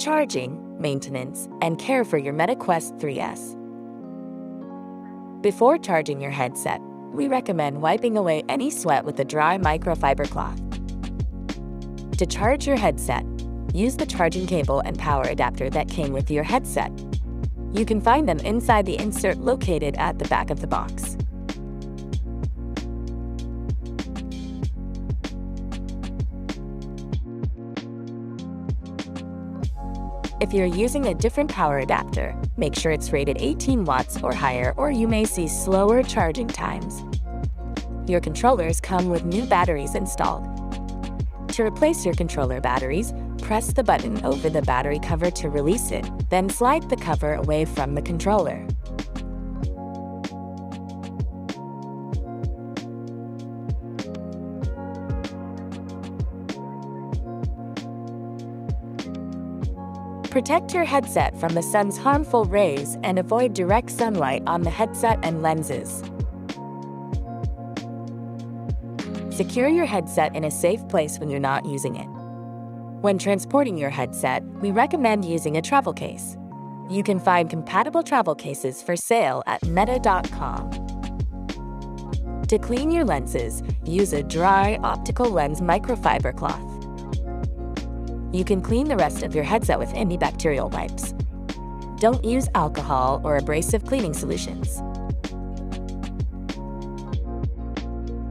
charging, maintenance, and care for your Meta Quest 3S. Before charging your headset, we recommend wiping away any sweat with a dry microfiber cloth. To charge your headset, use the charging cable and power adapter that came with your headset. You can find them inside the insert located at the back of the box. If you're using a different power adapter, make sure it's rated 18 watts or higher, or you may see slower charging times. Your controllers come with new batteries installed. To replace your controller batteries, press the button over the battery cover to release it, then slide the cover away from the controller. Protect your headset from the sun's harmful rays and avoid direct sunlight on the headset and lenses. Secure your headset in a safe place when you're not using it. When transporting your headset, we recommend using a travel case. You can find compatible travel cases for sale at meta.com. To clean your lenses, use a dry optical lens microfiber cloth. You can clean the rest of your headset with antibacterial wipes. Don't use alcohol or abrasive cleaning solutions.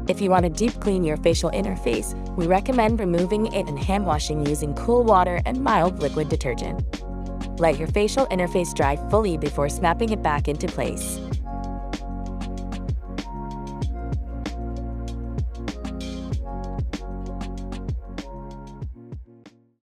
If you want to deep clean your facial interface, we recommend removing it and hand washing using cool water and mild liquid detergent. Let your facial interface dry fully before snapping it back into place.